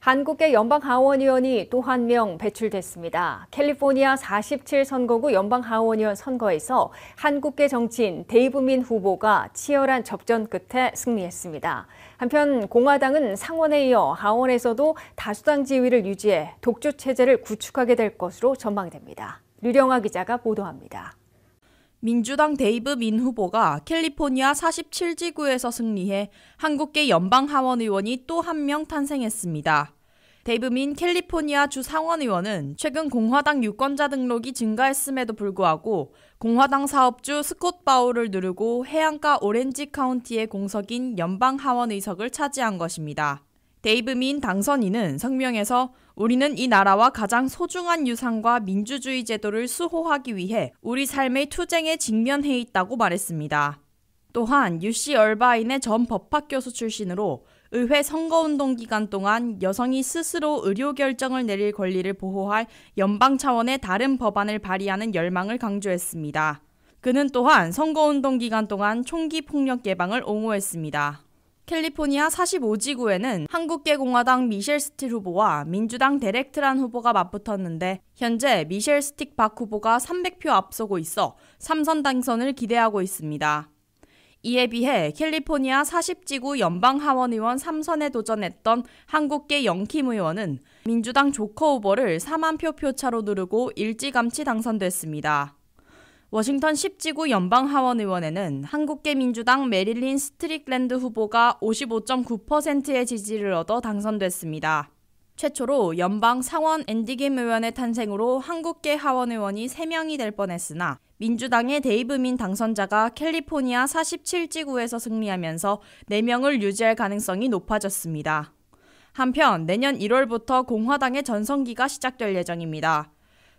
한국계 연방하원의원이 또 한 명 배출됐습니다. 캘리포니아 47선거구 연방하원의원 선거에서 한국계 정치인 데이브 민 후보가 치열한 접전 끝에 승리했습니다. 한편 공화당은 상원에 이어 하원에서도 다수당 지위를 유지해 독주 체제를 구축하게 될 것으로 전망됩니다. 류령아 기자가 보도합니다. 민주당 데이브 민 후보가 캘리포니아 47지구에서 승리해 한국계 연방하원의원이 또 한 명 탄생했습니다. 데이브 민 캘리포니아 주 상원의원은 최근 공화당 유권자 등록이 증가했음에도 불구하고 공화당 사업주 스콧 바우를 누르고 해안가 오렌지 카운티의 공석인 연방하원 의석을 차지한 것입니다. 데이브 민 당선인은 성명에서 우리는 이 나라와 가장 소중한 유산과 민주주의 제도를 수호하기 위해 우리 삶의 투쟁에 직면해 있다고 말했습니다. 또한 UC 얼바인의 전 법학교수 출신으로 의회 선거운동 기간 동안 여성이 스스로 의료 결정을 내릴 권리를 보호할 연방 차원의 다른 법안을 발의하는 열망을 강조했습니다. 그는 또한 선거운동 기간 동안 총기 폭력 예방을 옹호했습니다. 캘리포니아 45지구에는 한국계 공화당 미셸 스틱 후보와 민주당 데렉 트란 후보가 맞붙었는데 현재 미셸 스틱 박 후보가 300표 앞서고 있어 3선 당선을 기대하고 있습니다. 이에 비해 캘리포니아 40지구 연방하원의원 3선에 도전했던 한국계 영킴 의원은 민주당 조커 후보를 4만 표 표차로 누르고 일찌감치 당선됐습니다. 워싱턴 10지구 연방하원의원에는 한국계 민주당 메릴린 스트릭랜드 후보가 55.9%의 지지를 얻어 당선됐습니다. 최초로 연방 상원 앤디 김 의원의 탄생으로 한국계 하원의원이 3명이 될 뻔했으나 민주당의 데이브 민 당선자가 캘리포니아 47지구에서 승리하면서 4명을 유지할 가능성이 높아졌습니다. 한편 내년 1월부터 공화당의 전성기가 시작될 예정입니다.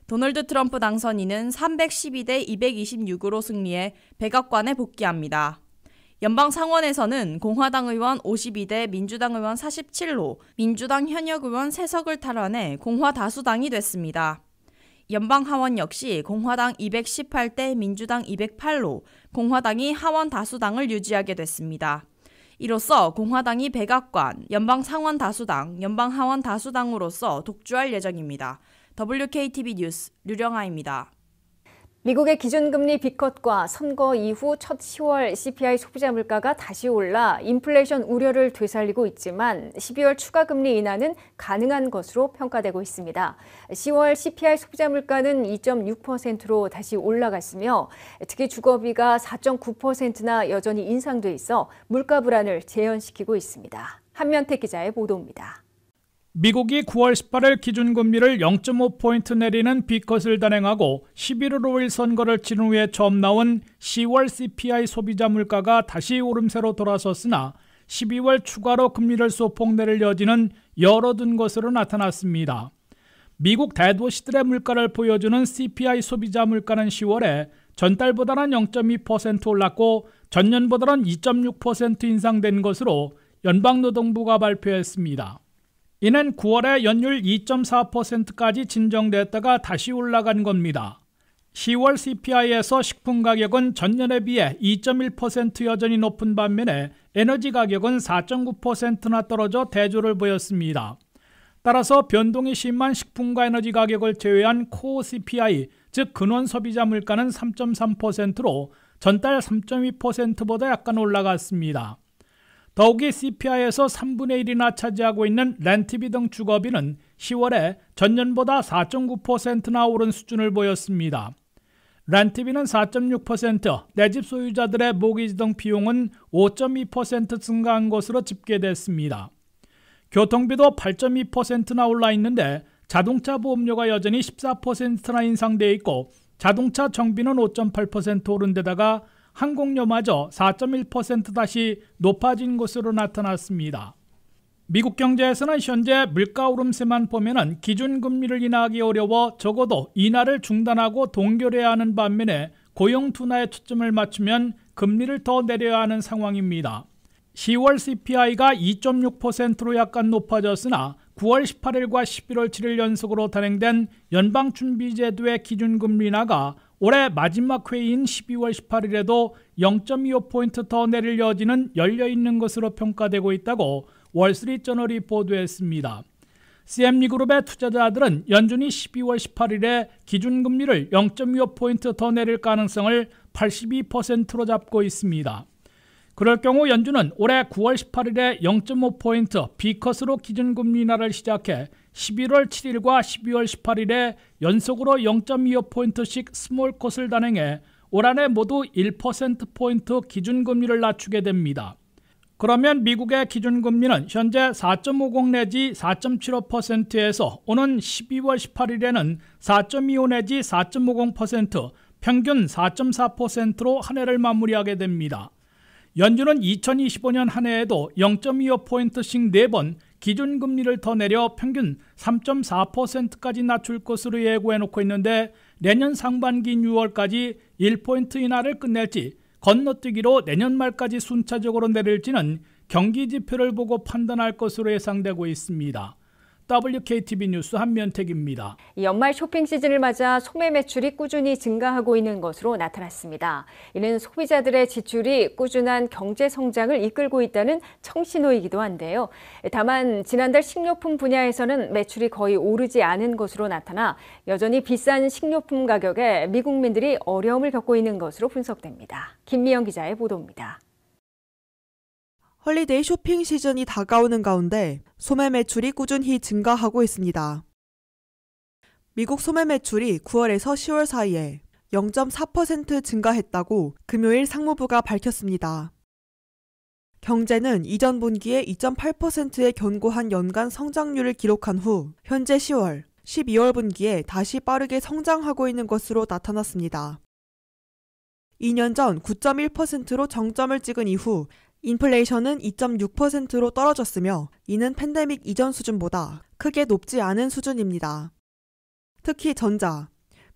도널드 트럼프 당선인은 312대 226으로 승리해 백악관에 복귀합니다. 연방 상원에서는 공화당 의원 52대 민주당 의원 47로 민주당 현역 의원 3석을 탈환해 공화 다수당이 됐습니다. 연방 하원 역시 공화당 218대 민주당 208로 공화당이 하원 다수당을 유지하게 됐습니다. 이로써 공화당이 백악관, 연방 상원 다수당, 연방 하원 다수당으로서 독주할 예정입니다. WKTV 뉴스 류령아입니다. 미국의 기준금리 B컷과 선거 이후 첫 10월 CPI 소비자 물가가 다시 올라 인플레이션 우려를 되살리고 있지만 12월 추가 금리 인하는 가능한 것으로 평가되고 있습니다. 10월 CPI 소비자 물가는 2.6%로 다시 올라갔으며 특히 주거비가 4.9%나 여전히 인상돼 있어 물가 불안을 재현시키고 있습니다. 한면택 기자의 보도입니다. 미국이 9월 18일 기준금리를 0.5포인트 내리는 B컷을 단행하고 11월 5일 선거를 치른 후에 처음 나온 10월 CPI 소비자 물가가 다시 오름세로 돌아섰으나 12월 추가로 금리를 소폭 내릴 여지는 열어둔 것으로 나타났습니다. 미국 대도시들의 물가를 보여주는 CPI 소비자 물가는 10월에 전달보다는 0.2% 올랐고 전년보다는 2.6% 인상된 것으로 연방노동부가 발표했습니다. 이는 9월에 연율 2.4%까지 진정됐다가 다시 올라간 겁니다. 10월 CPI에서 식품 가격은 전년에 비해 2.1% 여전히 높은 반면에 에너지 가격은 4.9%나 떨어져 대조를 보였습니다. 따라서 변동이 심한 식품과 에너지 가격을 제외한 코어 CPI, 즉 근원 소비자 물가는 3.3%로 전달 3.2%보다 약간 올라갔습니다. 더욱이 CPI에서 3분의 1이나 차지하고 있는 렌트비 등 주거비는 10월에 전년보다 4.9%나 오른 수준을 보였습니다. 렌트비는 4.6%, 내 집 소유자들의 모기지 등 비용은 5.2% 증가한 것으로 집계됐습니다. 교통비도 8.2%나 올라 있는데 자동차 보험료가 여전히 14%나 인상돼 있고 자동차 정비는 5.8% 오른 데다가 항공료마저 4.1% 다시 높아진 것으로 나타났습니다. 미국 경제에서는 현재 물가 오름세만 보면 기준금리를 인하하기 어려워 적어도 인하를 중단하고 동결해야 하는 반면에 고용 둔화에 초점을 맞추면 금리를 더 내려야 하는 상황입니다. 10월 CPI가 2.6%로 약간 높아졌으나 9월 18일과 11월 7일 연속으로 단행된 연방준비제도의 기준금리 인하가 올해 마지막 회의인 12월 18일에도 0.25포인트 더 내릴 여지는 열려있는 것으로 평가되고 있다고 월스트리트저널이 보도했습니다. CME 그룹의 투자자들은 연준이 12월 18일에 기준금리를 0.25포인트 더 내릴 가능성을 82%로 잡고 있습니다. 그럴 경우 연준은 올해 9월 18일에 0.5포인트 B컷으로 기준금리 인하를 시작해 11월 7일과 12월 18일에 연속으로 0.25포인트씩 스몰컷을 단행해 올 한해 모두 1%포인트 기준금리를 낮추게 됩니다. 그러면 미국의 기준금리는 현재 4.50 내지 4.75%에서 오는 12월 18일에는 4.25 내지 4.50%, 평균 4.4%로 한 해를 마무리하게 됩니다. 연준은 2025년 한 해에도 0.25포인트씩 4번 기준금리를 더 내려 평균 3.4%까지 낮출 것으로 예고해놓고 있는데 내년 상반기인 6월까지 1포인트 인하를 끝낼지 건너뛰기로 내년 말까지 순차적으로 내릴지는 경기 지표를 보고 판단할 것으로 예상되고 있습니다. WKTV 뉴스 한면택입니다. 연말 쇼핑 시즌을 맞아 소매 매출이 꾸준히 증가하고 있는 것으로 나타났습니다. 이는 소비자들의 지출이 꾸준한 경제 성장을 이끌고 있다는 청신호이기도 한데요. 다만 지난달 식료품 분야에서는 매출이 거의 오르지 않은 것으로 나타나 여전히 비싼 식료품 가격에 미국민들이 어려움을 겪고 있는 것으로 분석됩니다. 김미영 기자의 보도입니다. 홀리데이 쇼핑 시즌이 다가오는 가운데 소매 매출이 꾸준히 증가하고 있습니다. 미국 소매 매출이 9월에서 10월 사이에 0.4% 증가했다고 금요일 상무부가 밝혔습니다. 경제는 이전 분기에 2.8%의 견고한 연간 성장률을 기록한 후 현재 10월, 12월 분기에 다시 빠르게 성장하고 있는 것으로 나타났습니다. 2년 전 9.1%로 정점을 찍은 이후 인플레이션은 2.6%로 떨어졌으며 이는 팬데믹 이전 수준보다 크게 높지 않은 수준입니다. 특히 전자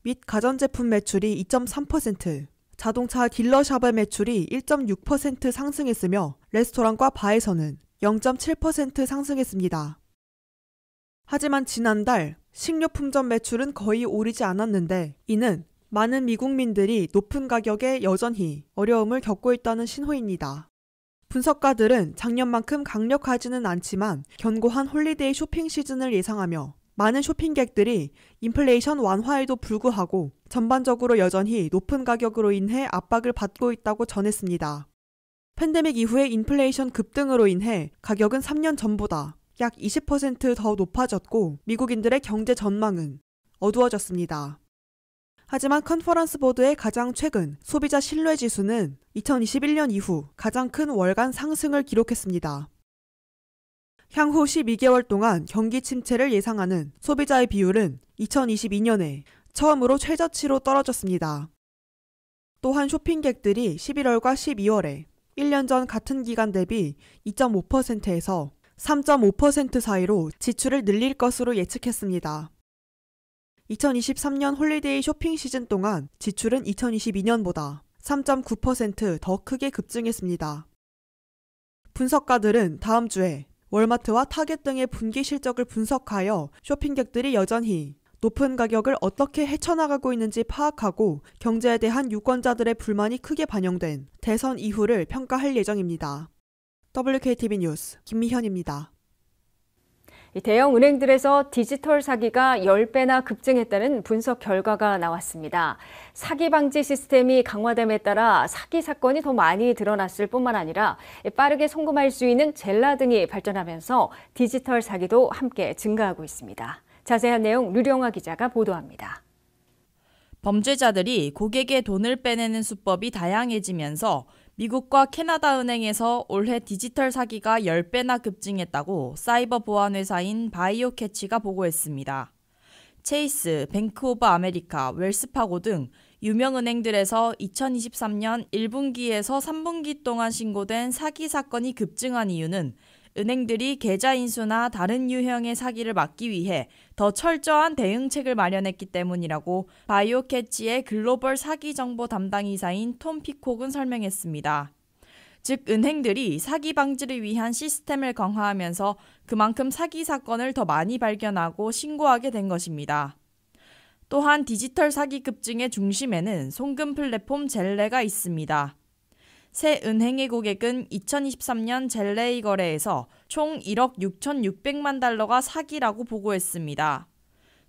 및 가전제품 매출이 2.3%, 자동차 딜러샵의 매출이 1.6% 상승했으며 레스토랑과 바에서는 0.7% 상승했습니다. 하지만 지난달 식료품점 매출은 거의 오르지 않았는데 이는 많은 미국민들이 높은 가격에 여전히 어려움을 겪고 있다는 신호입니다. 분석가들은 작년만큼 강력하지는 않지만 견고한 홀리데이 쇼핑 시즌을 예상하며 많은 쇼핑객들이 인플레이션 완화에도 불구하고 전반적으로 여전히 높은 가격으로 인해 압박을 받고 있다고 전했습니다. 팬데믹 이후의 인플레이션 급등으로 인해 가격은 3년 전보다 약 20% 더 높아졌고 미국인들의 경제 전망은 어두워졌습니다. 하지만 컨퍼런스 보드의 가장 최근 소비자 신뢰 지수는 2021년 이후 가장 큰 월간 상승을 기록했습니다. 향후 12개월 동안 경기 침체를 예상하는 소비자의 비율은 2022년에 처음으로 최저치로 떨어졌습니다. 또한 쇼핑객들이 11월과 12월에 1년 전 같은 기간 대비 2.5%에서 3.5% 사이로 지출을 늘릴 것으로 예측했습니다. 2023년 홀리데이 쇼핑 시즌 동안 지출은 2022년보다 3.9% 더 크게 급증했습니다. 분석가들은 다음 주에 월마트와 타겟 등의 분기 실적을 분석하여 쇼핑객들이 여전히 높은 가격을 어떻게 헤쳐나가고 있는지 파악하고 경제에 대한 유권자들의 불만이 크게 반영된 대선 이후를 평가할 예정입니다. WKTV 뉴스 김미현입니다. 대형 은행들에서 디지털 사기가 10배나 급증했다는 분석 결과가 나왔습니다. 사기 방지 시스템이 강화됨에 따라 사기 사건이 더 많이 드러났을 뿐만 아니라 빠르게 송금할 수 있는 젤라 등이 발전하면서 디지털 사기도 함께 증가하고 있습니다. 자세한 내용 류령아 기자가 보도합니다. 범죄자들이 고객의 돈을 빼내는 수법이 다양해지면서 미국과 캐나다 은행에서 올해 디지털 사기가 10배나 급증했다고 사이버 보안 회사인 바이오캐치가 보고했습니다. 체이스, 뱅크 오브 아메리카, 웰스파고 등 유명 은행들에서 2023년 1분기에서 3분기 동안 신고된 사기 사건이 급증한 이유는 은행들이 계좌 인수나 다른 유형의 사기를 막기 위해 더 철저한 대응책을 마련했기 때문이라고 바이오캐치의 글로벌 사기 정보 담당 이사인 톰 피콕은 설명했습니다. 즉 은행들이 사기 방지를 위한 시스템을 강화하면서 그만큼 사기 사건을 더 많이 발견하고 신고하게 된 것입니다. 또한 디지털 사기 급증의 중심에는 송금 플랫폼 젤레가 있습니다. 새 은행의 고객은 2023년 젤레의 거래에서 총 1억 6,600만 달러가 사기라고 보고했습니다.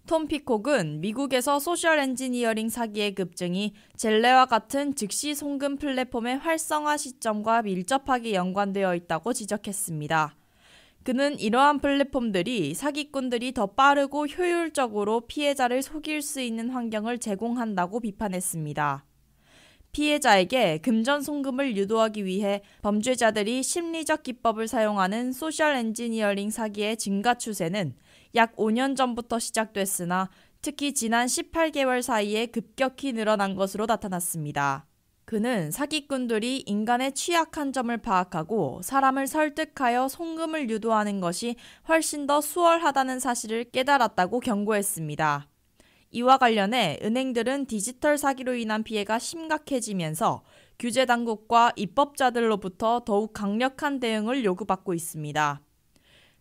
톰 피콕은 미국에서 소셜 엔지니어링 사기의 급증이 젤레와 같은 즉시 송금 플랫폼의 활성화 시점과 밀접하게 연관되어 있다고 지적했습니다. 그는 이러한 플랫폼들이 사기꾼들이 더 빠르고 효율적으로 피해자를 속일 수 있는 환경을 제공한다고 비판했습니다. 피해자에게 금전 송금을 유도하기 위해 범죄자들이 심리적 기법을 사용하는 소셜 엔지니어링 사기의 증가 추세는 약 5년 전부터 시작됐으나 특히 지난 18개월 사이에 급격히 늘어난 것으로 나타났습니다. 그는 사기꾼들이 인간의 취약한 점을 파악하고 사람을 설득하여 송금을 유도하는 것이 훨씬 더 수월하다는 사실을 깨달았다고 경고했습니다. 이와 관련해 은행들은 디지털 사기로 인한 피해가 심각해지면서 규제 당국과 입법자들로부터 더욱 강력한 대응을 요구받고 있습니다.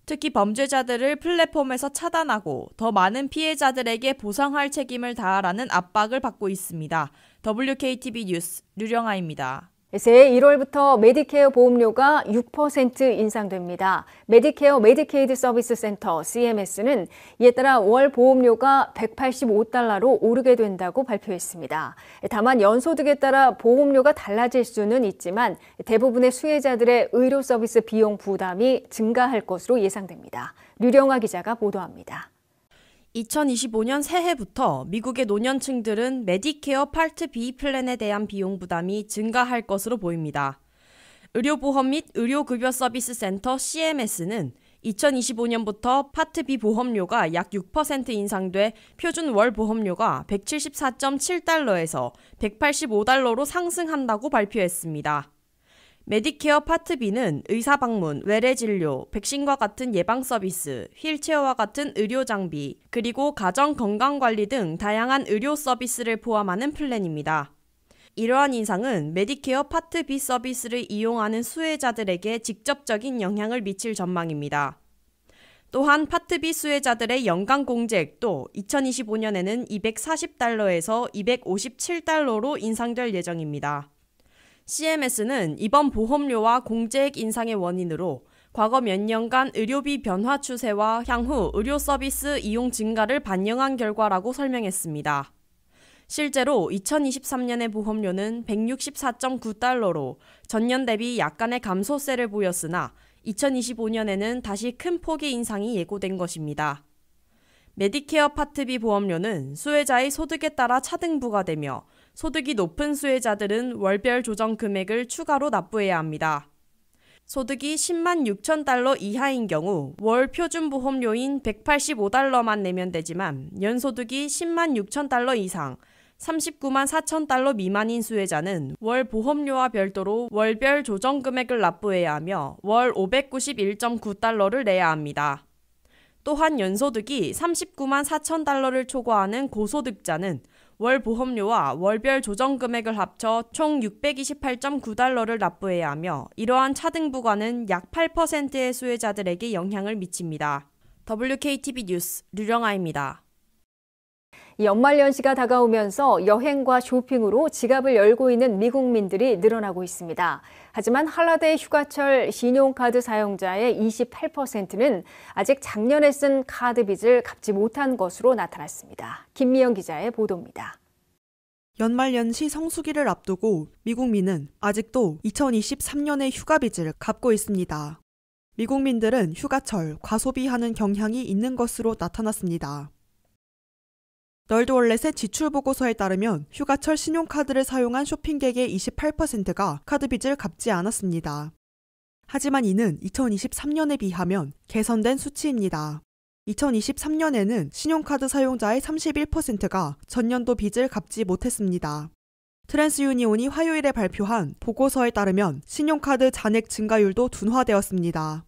특히 범죄자들을 플랫폼에서 차단하고 더 많은 피해자들에게 보상할 책임을 다하라는 압박을 받고 있습니다. WKTV 뉴스 류령아입니다. 새해 1월부터 메디케어 보험료가 6% 인상됩니다. 메디케어 메디케이드 서비스 센터 CMS는 이에 따라 월 보험료가 $185로 오르게 된다고 발표했습니다. 다만 연소득에 따라 보험료가 달라질 수는 있지만 대부분의 수혜자들의 의료 서비스 비용 부담이 증가할 것으로 예상됩니다. 류령아 기자가 보도합니다. 2025년 새해부터 미국의 노년층들은 메디케어 파트 B 플랜에 대한 비용 부담이 증가할 것으로 보입니다. 의료보험 및 의료급여 서비스 센터 CMS는 2025년부터 파트 B 보험료가 약 6% 인상돼 표준 월 보험료가 $174.7에서 $185로 상승한다고 발표했습니다. 메디케어 파트 B는 의사 방문, 외래 진료, 백신과 같은 예방 서비스, 휠체어와 같은 의료 장비, 그리고 가정 건강 관리 등 다양한 의료 서비스를 포함하는 플랜입니다. 이러한 인상은 메디케어 파트 B 서비스를 이용하는 수혜자들에게 직접적인 영향을 미칠 전망입니다. 또한 파트 B 수혜자들의 연간 공제액도 2025년에는 $240에서 $257로 인상될 예정입니다. CMS는 이번 보험료와 공제액 인상의 원인으로 과거 몇 년간 의료비 변화 추세와 향후 의료 서비스 이용 증가를 반영한 결과라고 설명했습니다. 실제로 2023년의 보험료는 $164.9로 전년 대비 약간의 감소세를 보였으나 2025년에는 다시 큰 폭의 인상이 예고된 것입니다. 메디케어 파트 B 보험료는 수혜자의 소득에 따라 차등부가 되며 소득이 높은 수혜자들은 월별 조정 금액을 추가로 납부해야 합니다. 소득이 10만 6천 달러 이하인 경우 월 표준 보험료인 $185만 내면 되지만 연소득이 10만 6천 달러 이상, 39만 4천 달러 미만인 수혜자는 월 보험료와 별도로 월별 조정 금액을 납부해야 하며 월 $591.9를 내야 합니다. 또한 연소득이 39만 4천 달러를 초과하는 고소득자는 월 보험료와 월별 조정 금액을 합쳐 총 $628.9를 납부해야 하며 이러한 차등 부과는 약 8%의 수혜자들에게 영향을 미칩니다. WKTV 뉴스 류령아입니다. 연말연시가 다가오면서 여행과 쇼핑으로 지갑을 열고 있는 미국민들이 늘어나고 있습니다. 하지만 할러데이 휴가철 신용카드 사용자의 28%는 아직 작년에 쓴 카드 빚을 갚지 못한 것으로 나타났습니다. 김미영 기자의 보도입니다. 연말연시 성수기를 앞두고 미국민은 아직도 2023년의 휴가 빚을 갚고 있습니다. 미국민들은 휴가철 과소비하는 경향이 있는 것으로 나타났습니다. 널드월렛의 지출보고서에 따르면 휴가철 신용카드를 사용한 쇼핑객의 28%가 카드 빚을 갚지 않았습니다. 하지만 이는 2023년에 비하면 개선된 수치입니다. 2023년에는 신용카드 사용자의 31%가 전년도 빚을 갚지 못했습니다. 트랜스유니온이 화요일에 발표한 보고서에 따르면 신용카드 잔액 증가율도 둔화되었습니다.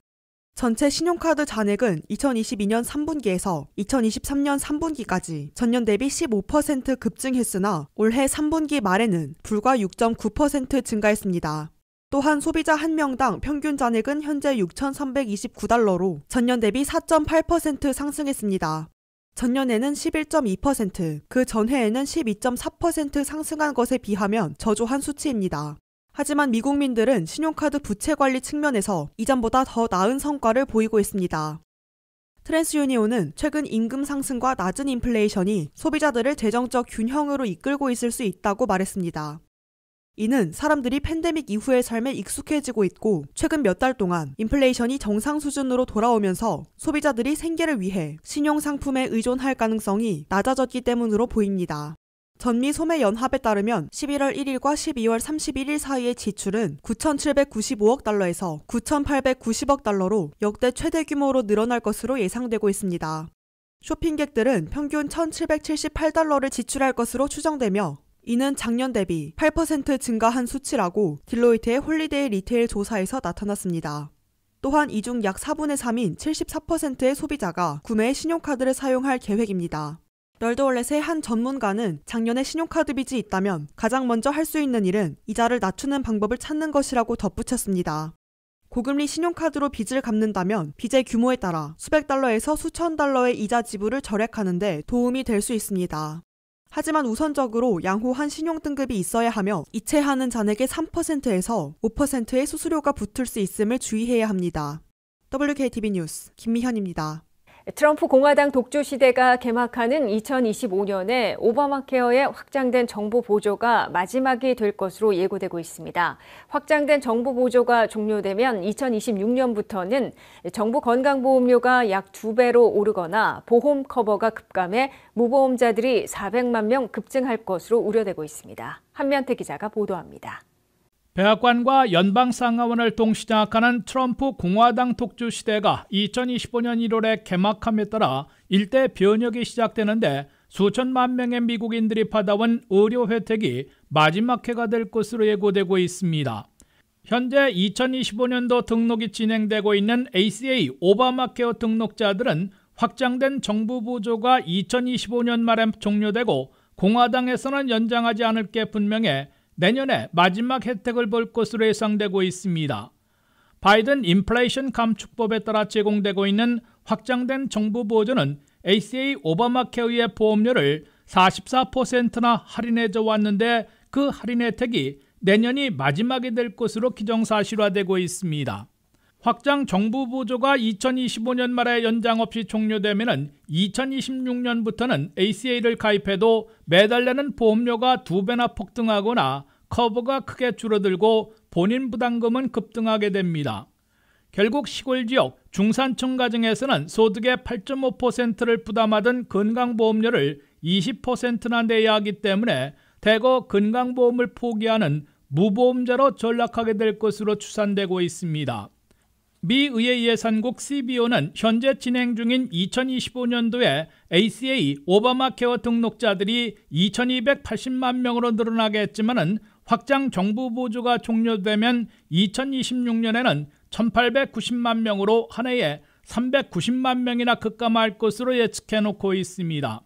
전체 신용카드 잔액은 2022년 3분기에서 2023년 3분기까지 전년 대비 15% 급증했으나 올해 3분기 말에는 불과 6.9% 증가했습니다. 또한 소비자 1명당 평균 잔액은 현재 6,329달러로 전년 대비 4.8% 상승했습니다. 전년에는 11.2%, 그 전해에는 12.4% 상승한 것에 비하면 저조한 수치입니다. 하지만 미국민들은 신용카드 부채 관리 측면에서 이전보다 더 나은 성과를 보이고 있습니다. 트랜스유니온은 최근 임금 상승과 낮은 인플레이션이 소비자들을 재정적 균형으로 이끌고 있을 수 있다고 말했습니다. 이는 사람들이 팬데믹 이후의 삶에 익숙해지고 있고 최근 몇 달 동안 인플레이션이 정상 수준으로 돌아오면서 소비자들이 생계를 위해 신용상품에 의존할 가능성이 낮아졌기 때문으로 보입니다. 전미 소매연합에 따르면 11월 1일과 12월 31일 사이의 지출은 9,795억 달러에서 9,890억 달러로 역대 최대 규모로 늘어날 것으로 예상되고 있습니다. 쇼핑객들은 평균 1,778달러를 지출할 것으로 추정되며 이는 작년 대비 8% 증가한 수치라고 딜로이트의 홀리데이 리테일 조사에서 나타났습니다. 또한 이 중 약 4분의 3인 74%의 소비자가 구매에 신용카드를 사용할 계획입니다. 널드월렛의 한 전문가는 작년에 신용카드 빚이 있다면 가장 먼저 할 수 있는 일은 이자를 낮추는 방법을 찾는 것이라고 덧붙였습니다. 고금리 신용카드로 빚을 갚는다면 빚의 규모에 따라 수백 달러에서 수천 달러의 이자 지불을 절약하는 데 도움이 될 수 있습니다. 하지만 우선적으로 양호한 신용등급이 있어야 하며 이체하는 잔액의 3%에서 5%의 수수료가 붙을 수 있음을 주의해야 합니다. WKTV 뉴스 김미현입니다. 트럼프 공화당 독주 시대가 개막하는 2025년에 오바마케어의 확장된 정부 보조가 마지막이 될 것으로 예고되고 있습니다. 확장된 정부 보조가 종료되면 2026년부터는 정부 건강보험료가 약 2배로 오르거나 보험 커버가 급감해 무보험자들이 400만 명 급증할 것으로 우려되고 있습니다. 한면태 기자가 보도합니다. 백악관과 연방상하원을 동시장악하는 트럼프 공화당 독주 시대가 2025년 1월에 개막함에 따라 일대 변혁이 시작되는데 수천만 명의 미국인들이 받아온 의료 혜택이 마지막 해가 될 것으로 예고되고 있습니다. 현재 2025년도 등록이 진행되고 있는 ACA 오바마케어 등록자들은 확장된 정부 보조가 2025년 말에 종료되고 공화당에서는 연장하지 않을 게 분명해 내년에 마지막 혜택을 볼 것으로 예상되고 있습니다. 바이든 인플레이션 감축법에 따라 제공되고 있는 확장된 정부 보조는 ACA 오바마케어의 보험료를 44%나 할인해줘 왔는데 그 할인 혜택이 내년이 마지막이 될 것으로 기정사실화되고 있습니다. 확장 정부 보조가 2025년 말에 연장 없이 종료되면 2026년부터는 ACA를 가입해도 매달 내는 보험료가 2배나 폭등하거나 커버가 크게 줄어들고 본인 부담금은 급등하게 됩니다. 결국 시골 지역 중산층 가정에서는 소득의 8.5%를 부담하던 건강보험료를 20%나 내야 하기 때문에 대거 건강보험을 포기하는 무보험자로 전락하게 될 것으로 추산되고 있습니다. 미 의회 예산국 CBO는 현재 진행 중인 2025년도에 ACA 오바마케어 등록자들이 2280만 명으로 늘어나겠지만 확장 정부 보조가 종료되면 2026년에는 1890만 명으로 한 해에 390만 명이나 급감할 것으로 예측해놓고 있습니다.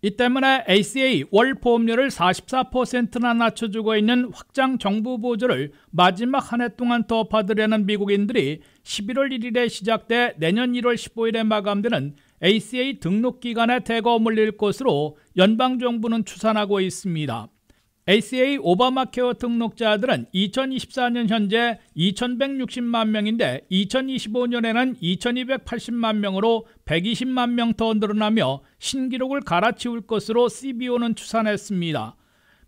이 때문에 ACA 월 보험료를 44%나 낮춰주고 있는 확장 정부 보조를 마지막 한 해 동안 더 받으려는 미국인들이 11월 1일에 시작돼 내년 1월 15일에 마감되는 ACA 등록 기간에 대거 몰릴 것으로 연방정부는 추산하고 있습니다. ACA 오바마케어 등록자들은 2024년 현재 2160만 명인데 2025년에는 2280만 명으로 120만 명 더 늘어나며 신기록을 갈아치울 것으로 CBO는 추산했습니다.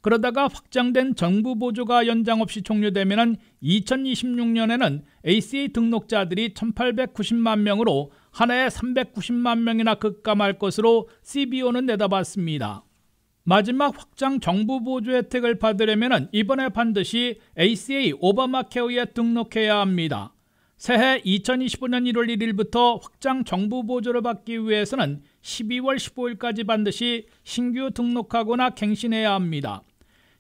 그러다가 확장된 정부 보조가 연장 없이 종료되면 2026년에는 ACA 등록자들이 1890만 명으로 한 해에 390만 명이나 급감할 것으로 CBO는 내다봤습니다. 마지막 확장 정부 보조 혜택을 받으려면 이번에 반드시 ACA 오바마케어에 등록해야 합니다. 새해 2025년 1월 1일부터 확장 정부 보조를 받기 위해서는 12월 15일까지 반드시 신규 등록하거나 갱신해야 합니다.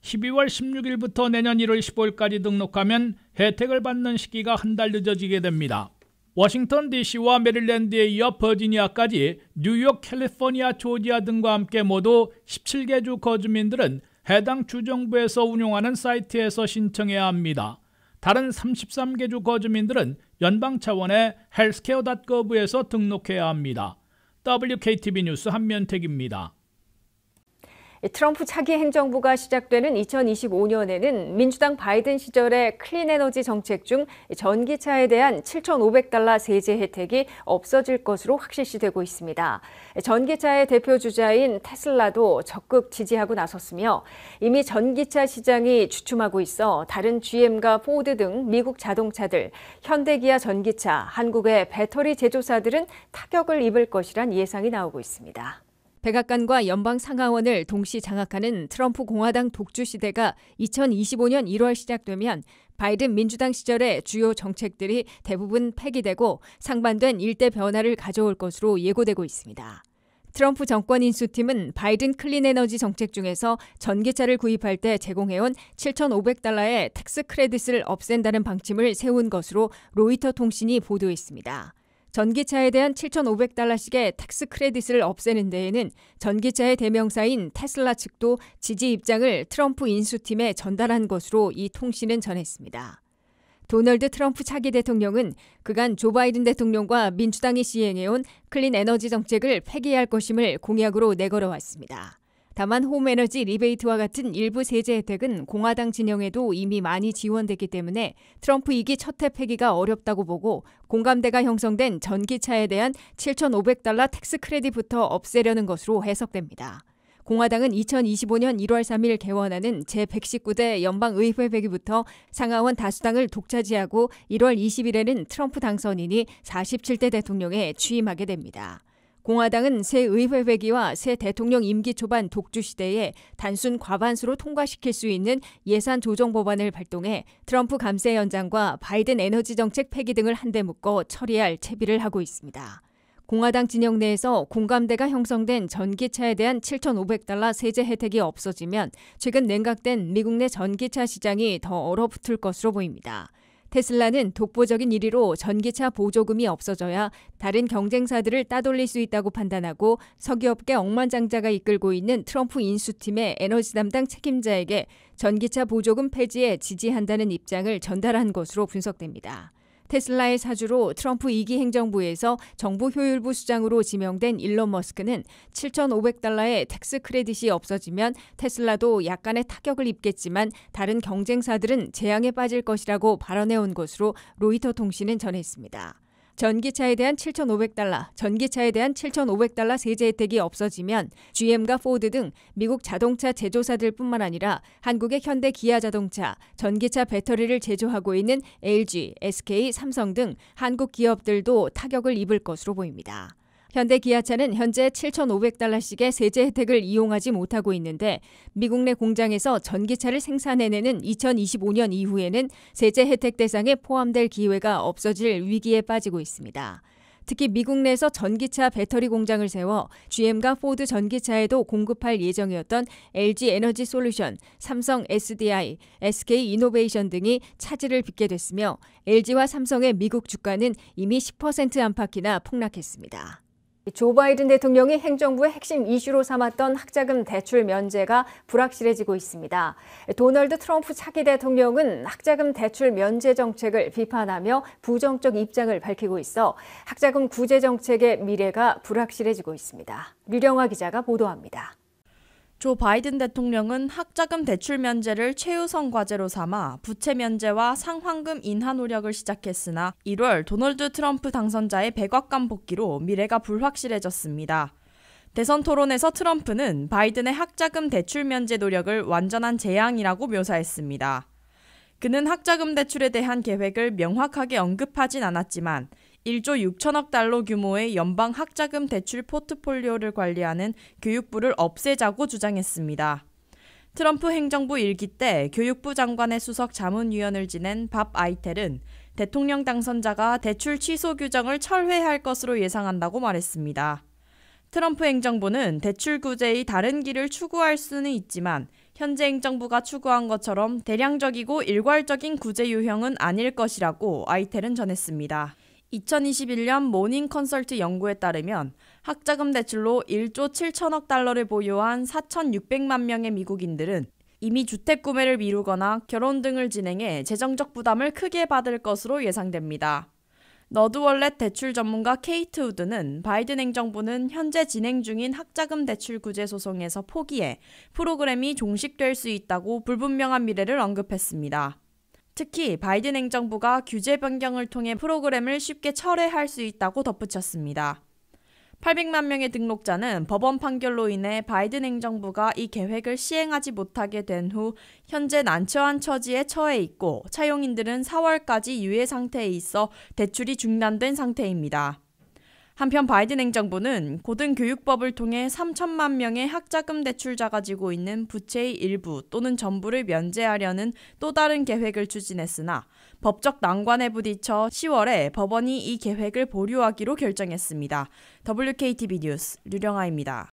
12월 16일부터 내년 1월 15일까지 등록하면 혜택을 받는 시기가 한 달 늦어지게 됩니다. 워싱턴 DC와 메릴랜드에 이어 버지니아까지 뉴욕, 캘리포니아, 조지아 등과 함께 모두 17개 주 거주민들은 해당 주정부에서 운영하는 사이트에서 신청해야 합니다. 다른 33개 주 거주민들은 연방 차원의 healthcare.gov에서 등록해야 합니다. WKTV 뉴스 한면택입니다. 트럼프 차기 행정부가 시작되는 2025년에는 민주당 바이든 시절의 클린 에너지 정책 중 전기차에 대한 $7,500 세제 혜택이 없어질 것으로 확실시되고 있습니다. 전기차의 대표 주자인 테슬라도 적극 지지하고 나섰으며 이미 전기차 시장이 주춤하고 있어 다른 GM과 포드 등 미국 자동차들, 현대기아 전기차, 한국의 배터리 제조사들은 타격을 입을 것이란 예상이 나오고 있습니다. 백악관과 연방 상하원을 동시 장악하는 트럼프 공화당 독주 시대가 2025년 1월 시작되면 바이든 민주당 시절의 주요 정책들이 대부분 폐기되고 상반된 일대 변화를 가져올 것으로 예고되고 있습니다. 트럼프 정권 인수팀은 바이든 클린 에너지 정책 중에서 전기차를 구입할 때 제공해온 $7,500의 텍스 크레딧을 없앤다는 방침을 세운 것으로 로이터 통신이 보도했습니다. 전기차에 대한 $7,500씩의 텍스 크레딧을 없애는 데에는 전기차의 대명사인 테슬라 측도 지지 입장을 트럼프 인수팀에 전달한 것으로 이 통신은 전했습니다. 도널드 트럼프 차기 대통령은 그간 조 바이든 대통령과 민주당이 시행해온 클린 에너지 정책을 폐기할 것임을 공약으로 내걸어왔습니다. 다만 홈에너지 리베이트와 같은 일부 세제 혜택은 공화당 진영에도 이미 많이 지원됐기 때문에 트럼프 2기 첫 해 폐기가 어렵다고 보고 공감대가 형성된 전기차에 대한 $7,500 텍스 크레딧부터 없애려는 것으로 해석됩니다. 공화당은 2025년 1월 3일 개원하는 제119대 연방의회 회기부터 상하원 다수당을 독차지하고 1월 20일에는 트럼프 당선인이 47대 대통령에 취임하게 됩니다. 공화당은 새 의회 회기와 새 대통령 임기 초반 독주 시대에 단순 과반수로 통과시킬 수 있는 예산 조정 법안을 발동해 트럼프 감세 연장과 바이든 에너지 정책 폐기 등을 한데 묶어 처리할 채비를 하고 있습니다. 공화당 진영 내에서 공감대가 형성된 전기차에 대한 $7,500 세제 혜택이 없어지면 최근 냉각된 미국 내 전기차 시장이 더 얼어붙을 것으로 보입니다. 테슬라는 독보적인 1위로 전기차 보조금이 없어져야 다른 경쟁사들을 따돌릴 수 있다고 판단하고 석유업계 억만장자가 이끌고 있는 트럼프 인수팀의 에너지 담당 책임자에게 전기차 보조금 폐지에 지지한다는 입장을 전달한 것으로 분석됩니다. 테슬라의 사주로 트럼프 2기 행정부에서 정부 효율부 수장으로 지명된 일론 머스크는 $7,500의 텍스 크레딧이 없어지면 테슬라도 약간의 타격을 입겠지만 다른 경쟁사들은 재앙에 빠질 것이라고 발언해온 것으로 로이터 통신은 전했습니다. 전기차에 대한 $7,500 세제 혜택이 없어지면 GM과 포드 등 미국 자동차 제조사들뿐만 아니라 한국의 현대 기아 자동차, 전기차 배터리를 제조하고 있는 LG, SK, 삼성 등 한국 기업들도 타격을 입을 것으로 보입니다. 현대 기아차는 현재 $7,500씩의 세제 혜택을 이용하지 못하고 있는데 미국 내 공장에서 전기차를 생산해내는 2025년 이후에는 세제 혜택 대상에 포함될 기회가 없어질 위기에 빠지고 있습니다. 특히 미국 내에서 전기차 배터리 공장을 세워 GM과 포드 전기차에도 공급할 예정이었던 LG 에너지 솔루션, 삼성 SDI, SK 이노베이션 등이 차질을 빚게 됐으며 LG와 삼성의 미국 주가는 이미 10% 안팎이나 폭락했습니다. 조 바이든 대통령이 행정부의 핵심 이슈로 삼았던 학자금 대출 면제가 불확실해지고 있습니다. 도널드 트럼프 차기 대통령은 학자금 대출 면제 정책을 비판하며 부정적 입장을 밝히고 있어 학자금 구제 정책의 미래가 불확실해지고 있습니다. 류령화 기자가 보도합니다. 조 바이든 대통령은 학자금 대출 면제를 최우선 과제로 삼아 부채 면제와 상환금 인하 노력을 시작했으나 1월 도널드 트럼프 당선자의 백악관 복귀로 미래가 불확실해졌습니다. 대선 토론에서 트럼프는 바이든의 학자금 대출 면제 노력을 완전한 재앙이라고 묘사했습니다. 그는 학자금 대출에 대한 계획을 명확하게 언급하진 않았지만 1조 6천억 달러 규모의 연방 학자금 대출 포트폴리오를 관리하는 교육부를 없애자고 주장했습니다. 트럼프 행정부 1기 때 교육부 장관의 수석 자문위원을 지낸 밥 아이텔은 대통령 당선자가 대출 취소 규정을 철회할 것으로 예상한다고 말했습니다. 트럼프 행정부는 대출 구제의 다른 길을 추구할 수는 있지만 현재 행정부가 추구한 것처럼 대량적이고 일괄적인 구제 유형은 아닐 것이라고 아이텔은 전했습니다. 2021년 모닝 컨설트 연구에 따르면 학자금 대출로 1조 7천억 달러를 보유한 4,600만 명의 미국인들은 이미 주택 구매를 미루거나 결혼 등을 진행해 재정적 부담을 크게 받을 것으로 예상됩니다. 너드월렛 대출 전문가 케이트 우드는 바이든 행정부는 현재 진행 중인 학자금 대출 구제 소송에서 포기해 프로그램이 종식될 수 있다고 불분명한 미래를 언급했습니다. 특히 바이든 행정부가 규제 변경을 통해 프로그램을 쉽게 철회할 수 있다고 덧붙였습니다. 800만 명의 등록자는 법원 판결로 인해 바이든 행정부가 이 계획을 시행하지 못하게 된 후 현재 난처한 처지에 처해 있고 차용인들은 4월까지 유예 상태에 있어 대출이 중단된 상태입니다. 한편 바이든 행정부는 고등교육법을 통해 3천만 명의 학자금 대출자가 지고 있는 부채의 일부 또는 전부를 면제하려는 또 다른 계획을 추진했으나 법적 난관에 부딪혀 10월에 법원이 이 계획을 보류하기로 결정했습니다. WKTV 뉴스 류령아입니다.